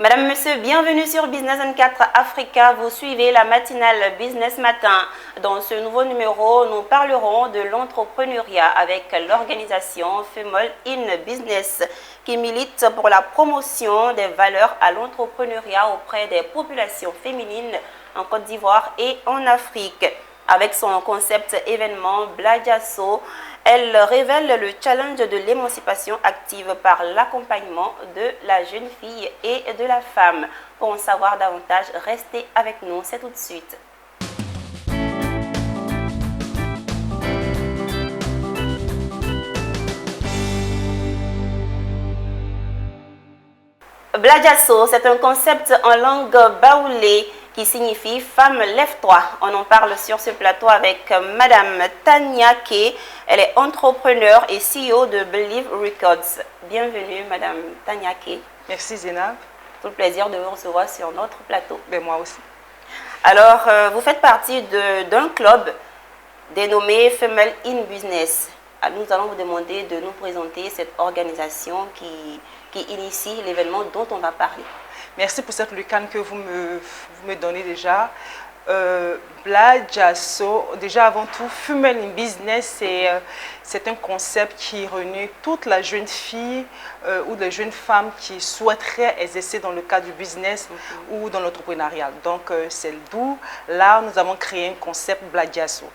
Madame, Monsieur, bienvenue sur Business 24 Africa. Vous suivez la matinale Business Matin. Dans ce nouveau numéro, nous parlerons de l'entrepreneuriat avec l'organisation Female in Business qui milite pour la promotion des valeurs à l'entrepreneuriat auprès des populations féminines en Côte d'Ivoire et en Afrique. Avec son concept événement Bladiasso, elle révèle le challenge de l'émancipation active par l'accompagnement de la jeune fille et de la femme. Pour en savoir davantage, restez avec nous, c'est tout de suite. Bladiasso, c'est un concept en langue baoulé qui signifie « Femme, lève-toi ». On en parle sur ce plateau avec Madame Tania Kay. Elle est entrepreneure et CEO de Believe Records. Bienvenue Madame Tania Kay. Merci Zénab. Tout le plaisir de vous recevoir sur notre plateau. Ben, moi aussi. Alors, vous faites partie d'un club dénommé Female in Business. Nous allons vous demander de nous présenter cette organisation qui initie l'événement dont on va parler. Merci pour cette lucane que vous me donnez déjà. Bladiasso, déjà avant tout, Female in Business, c'est un concept qui réunit toute la jeune fille ou les jeunes femmes qui souhaiteraient exercer dans le cadre du business ou dans l'entrepreneuriat. Donc, c'est d'où là, nous avons créé un concept Bladiasso.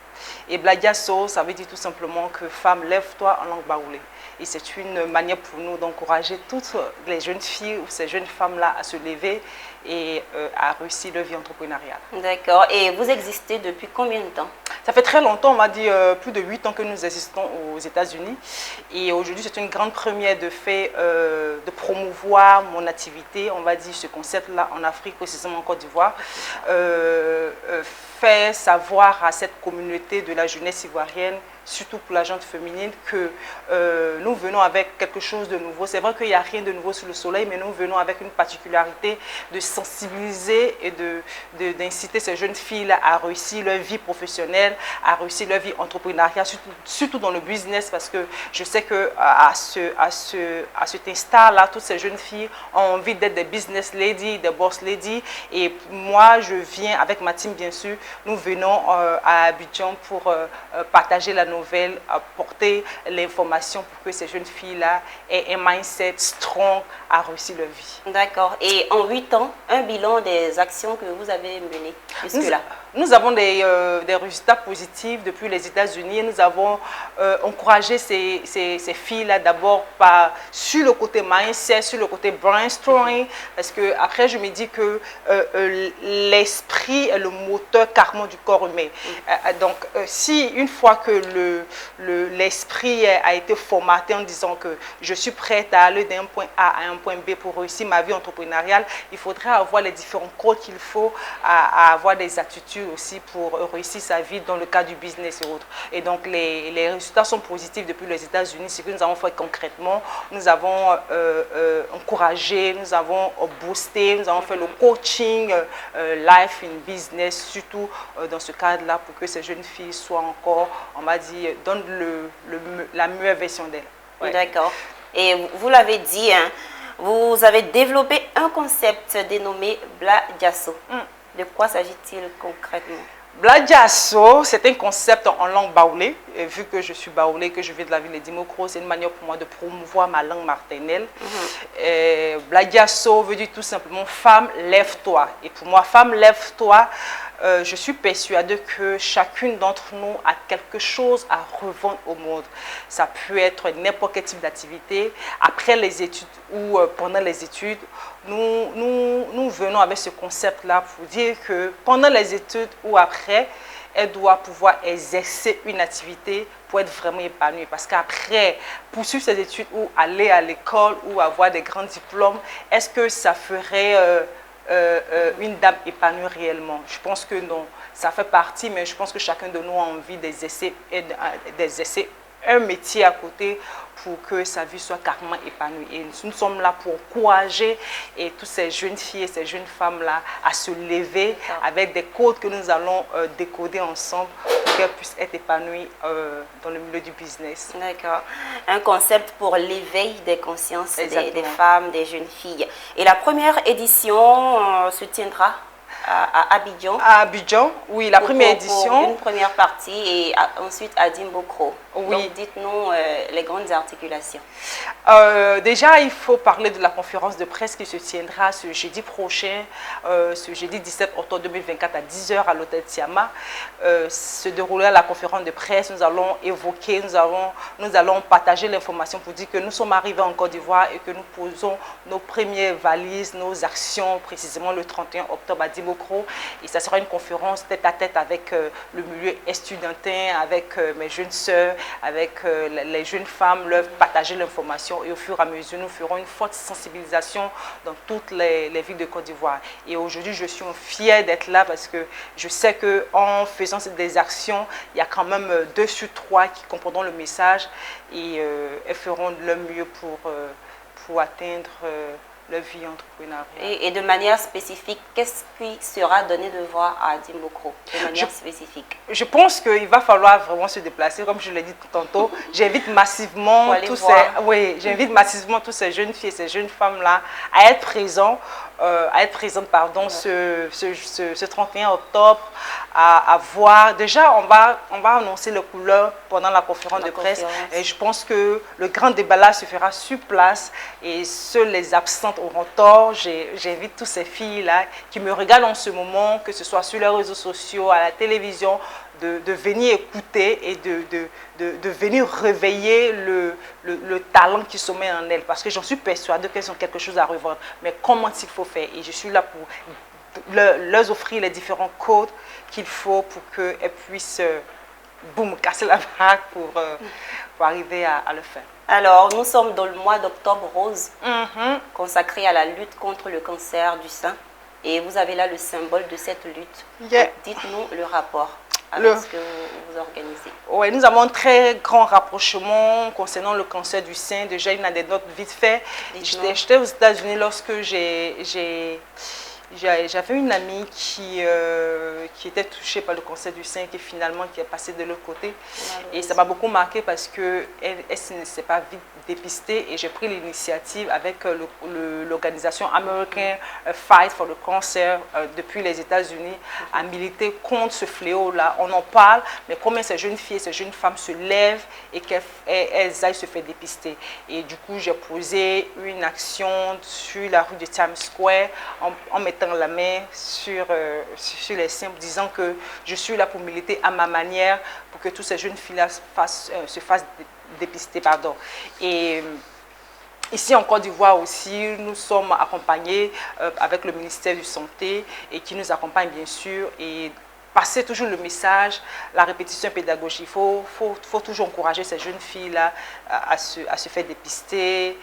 Et Bladiasso, ça veut dire tout simplement que femme, lève-toi en langue baoulée. Et c'est une manière pour nous d'encourager toutes les jeunes filles ou ces jeunes femmes-là à se lever et à réussir leur vie entrepreneuriale. D'accord. Et vous existez depuis combien de temps? Ça fait très longtemps, on m'a dit plus de 8 ans que nous existons aux États-Unis. Et aujourd'hui, c'est une grande première de fait de promouvoir mon activité, on va dire ce concept-là en Afrique, précisément en Côte d'Ivoire. Faire savoir à cette communauté de la jeunesse ivoirienne, surtout pour la gente féminine, que nous venons avec quelque chose de nouveau. C'est vrai qu'il n'y a rien de nouveau sous le soleil, mais nous venons avec une particularité de sensibiliser et d'inciter ces jeunes filles à réussir leur vie professionnelle, à réussir leur vie entrepreneuriale, surtout dans le business, parce que je sais qu'à cet instant-là, toutes ces jeunes filles ont envie d'être des business ladies, des boss ladies. Et moi, je viens avec ma team, bien sûr. Nous venons à Abidjan pour partager la nouvelle, apporter l'information pour que ces jeunes filles-là aient un mindset strong à réussir leur vie. D'accord. Et en 8 ans, un bilan des actions que vous avez menées jusque-là? Nous avons des résultats positifs depuis les États-Unis. Nous avons encouragé ces filles-là d'abord sur le côté mindset, sur le côté brainstorming, parce que après je me dis que l'esprit est le moteur carrément du corps humain. Donc si une fois que l'esprit a été formaté en disant que je suis prête à aller d'un point A à un point B pour réussir ma vie entrepreneuriale, il faudrait avoir les différents codes qu'il faut à avoir des attitudes aussi pour réussir sa vie dans le cadre du business et autres. Et donc les résultats sont positifs depuis les États-Unis. Ce que nous avons fait concrètement, nous avons encouragé, nous avons boosté, nous avons fait le coaching life in business, surtout dans ce cadre-là, pour que ces jeunes filles soient encore, on m'a dit, donnent la meilleure version d'elles. Ouais. D'accord. Et vous l'avez dit, hein, vous avez développé un concept dénommé Bladiasso. De quoi s'agit-il concrètement? Bladiasso, c'est un concept en langue baoulée. Et vu que je suis baoulée, que je viens de la ville de Dimokro, c'est une manière pour moi de promouvoir ma langue maternelle. Bladiasso veut dire tout simplement « femme, lève-toi ». Et pour moi, « femme, lève-toi », je suis persuadée que chacune d'entre nous a quelque chose à revendre au monde. Ça peut être n'importe quel type d'activité. Après les études ou pendant les études, nous venons avec ce concept-là pour dire que pendant les études ou après, elle doit pouvoir exercer une activité pour être vraiment épanouie. Parce qu'après, poursuivre ses études ou aller à l'école ou avoir des grands diplômes, est-ce que ça ferait une dame épanouie réellement? Je pense que non. Ça fait partie, mais je pense que chacun de nous a envie d'exercer un métier à côté pour que sa vie soit carrément épanouie. Et nous sommes là pour encourager toutes ces jeunes filles et ces jeunes femmes-là à se lever avec des codes que nous allons décoder ensemble qu'elles puissent être épanouies dans le milieu du business. D'accord. Un concept pour l'éveil des consciences des Exactement. femmes, des jeunes filles. Et la première édition se tiendra à Abidjan. À Abidjan, oui, la première édition. Pour une première partie et ensuite à Dimbokro. Oui. Donc dites-nous les grandes articulations. Déjà, il faut parler de la conférence de presse qui se tiendra ce jeudi prochain, ce jeudi 17 octobre 2024 à 10 h à l'hôtel Tiama. Se déroulera la conférence de presse, nous allons évoquer, nous allons partager l'information pour dire que nous sommes arrivés en Côte d'Ivoire et que nous posons nos premières valises, nos actions précisément le 31 octobre à Dimbokro. Et ça sera une conférence tête à tête avec le milieu estudiantin, avec mes jeunes sœurs, avec les jeunes femmes, leur partager l'information et au fur et à mesure, nous ferons une forte sensibilisation dans toutes les villes de Côte d'Ivoire. Et aujourd'hui, je suis fière d'être là parce que je sais qu'en faisant des actions, il y a quand même 2 sur 3 qui comprendront le message et elles feront leur mieux pour atteindre leur vie entrepreneuriale. Et de manière spécifique, qu'est-ce qui sera donné de voir à Dimbokro de manière spécifique? Je pense qu'il va falloir vraiment se déplacer, comme je l'ai dit tantôt. J'invite massivement tous ces jeunes filles, ces jeunes femmes-là à être présentes, ce 31 octobre, à voir. Déjà, on va annoncer les couleurs pendant la conférence de presse. Et je pense que le grand déballage se fera sur place et seuls les absentes auront tort. J'invite toutes ces filles-là qui me regardent en ce moment, que ce soit sur les réseaux sociaux, à la télévision, de venir écouter et de venir réveiller le talent qui sommeille en elles. Parce que j'en suis persuadée qu'elles ont quelque chose à revendre. Mais comment il faut faire? Et je suis là pour leur offrir les différents codes qu'il faut pour qu'elles puissent casser la baraque pour arriver à le faire. Alors, nous sommes dans le mois d'octobre rose, consacré à la lutte contre le cancer du sein. Et vous avez là le symbole de cette lutte. Dites-nous le rapport avec ce que vous organisez. Oui, nous avons un très grand rapprochement concernant le cancer du sein. Déjà, une anecdote vite fait. J'étais aux États-Unis lorsque j'avais une amie qui était touchée par le cancer du sein et qui est passée de l'autre côté. Et ça m'a beaucoup marqué parce qu'elle ne s'est pas vite dépistée et j'ai pris l'initiative avec l'organisation American Fight for the Cancer depuis les États-Unis à militer contre ce fléau-là. On en parle, mais combien ces jeunes filles, ces jeunes femmes se lèvent et qu'elles aillent se faire dépister. Et du coup, j'ai posé une action sur la rue de Times Square en mettant la main sur les seins, disant que je suis là pour militer à ma manière pour que toutes ces jeunes filles-là se fassent dépister. Et ici en Côte d'Ivoire aussi, nous sommes accompagnés avec le ministère de la Santé et qui nous accompagne bien sûr. Et passer toujours le message, la répétition pédagogique. Il faut toujours encourager ces jeunes filles-là à se faire dépister,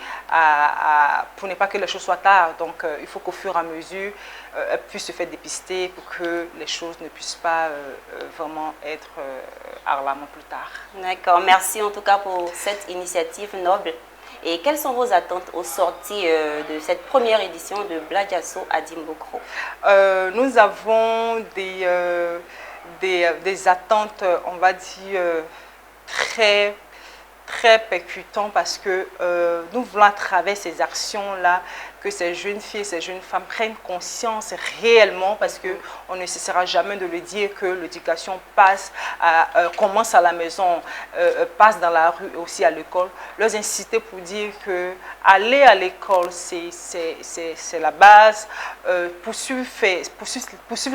pour ne pas que les choses soient tard. Donc, il faut qu'au fur et à mesure, elles puissent se faire dépister pour que les choses ne puissent pas vraiment être alarmantes plus tard. D'accord. Merci en tout cas pour cette initiative noble. Et quelles sont vos attentes au sorti de cette première édition de Bladjasso à Dimbokro? Nous avons des attentes, on va dire, très percutantes parce que nous voulons à travers ces actions-là que ces jeunes filles, ces jeunes femmes prennent conscience réellement parce qu'on ne cessera jamais de le dire que l'éducation commence à la maison, passe dans la rue et aussi à l'école. Leur inciter pour dire que aller à l'école, c'est la base. Poursuivre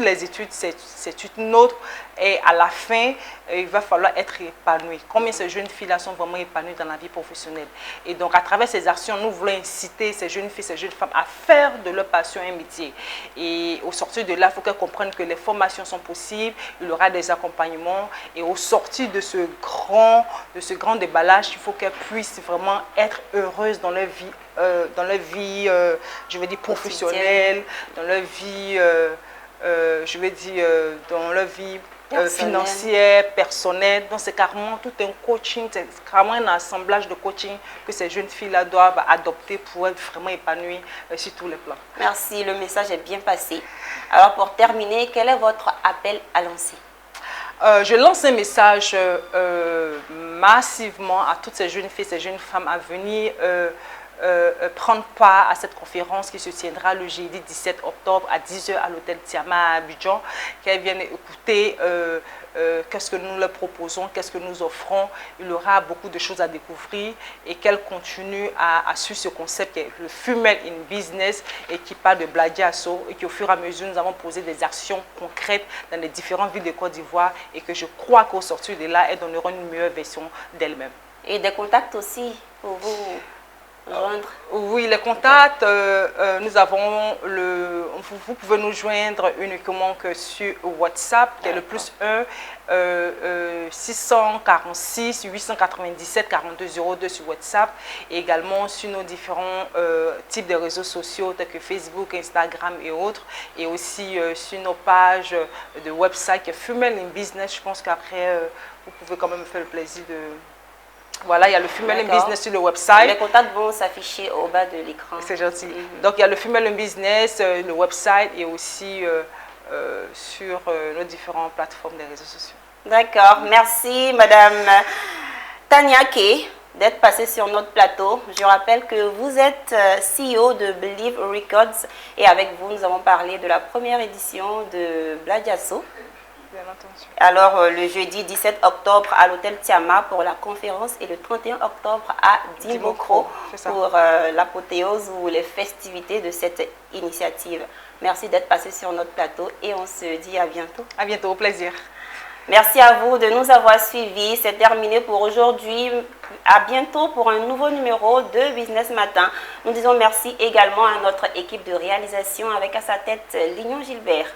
les études, c'est une autre. Et à la fin, il va falloir être épanoui. Combien ces jeunes filles-là sont vraiment épanouies dans la vie professionnelle. Et donc, à travers ces actions, nous voulons inciter ces jeunes filles, ces jeunes femmes à faire de leur passion un métier. Et au sortir de là, il faut qu'elles comprennent que les formations sont possibles, il y aura des accompagnements. Et au sortir de ce grand déballage, il faut qu'elles puissent vraiment être heureuses dans leur vie, je veux dire, professionnelle, dans leur vie, je veux dire, dans leur vie financière, personnelle. Donc c'est carrément tout un coaching, c'est carrément un assemblage de coaching que ces jeunes filles-là doivent adopter pour être vraiment épanouies sur tous les plans. Merci, le message est bien passé. Alors pour terminer, quel est votre appel à lancer? Je lance un message massivement à toutes ces jeunes filles, ces jeunes femmes à venir prendre part à cette conférence qui se tiendra le jeudi 17 octobre à 10 h à l'hôtel Tiama à Abidjan, qu'elles viennent écouter qu'est-ce que nous leur proposons, qu'est-ce que nous offrons. Il y aura beaucoup de choses à découvrir et qu'elles continuent à suivre ce concept qui est le Female in Business et qui parle de Bladiasso et qu'au fur et à mesure nous avons posé des actions concrètes dans les différentes villes de Côte d'Ivoire et que je crois qu'au sortir de là, elles donneront une meilleure version d'elles-mêmes. Et des contacts aussi pour vous joindre? Oui, les contacts, nous avons vous pouvez nous joindre uniquement que sur WhatsApp, qui est le +1 646 897 42 02 sur WhatsApp, et également sur nos différents types de réseaux sociaux tels que Facebook, Instagram et autres, et aussi sur nos pages de website qui est Female in Business. Je pense qu'après, vous pouvez quand même me faire le plaisir de... Voilà, il y a le Female in Business sur le website. Les contacts vont s'afficher au bas de l'écran. C'est gentil. Donc, il y a le Female in Business, le website et aussi sur nos différentes plateformes des réseaux sociaux. D'accord. Merci, Madame Tania Kay, d'être passée sur notre plateau. Je rappelle que vous êtes CEO de Believe Records et avec vous, nous avons parlé de la première édition de Bladiasso. Bien entendu. Alors, le jeudi 17 octobre à l'hôtel Tiama pour la conférence et le 31 octobre à Dimokro pour l'apothéose ou les festivités de cette initiative. Merci d'être passé sur notre plateau et on se dit à bientôt. À bientôt, au plaisir. Merci à vous de nous avoir suivis. C'est terminé pour aujourd'hui. À bientôt pour un nouveau numéro de Business Matin. Nous disons merci également à notre équipe de réalisation avec à sa tête Lignon Gilbert.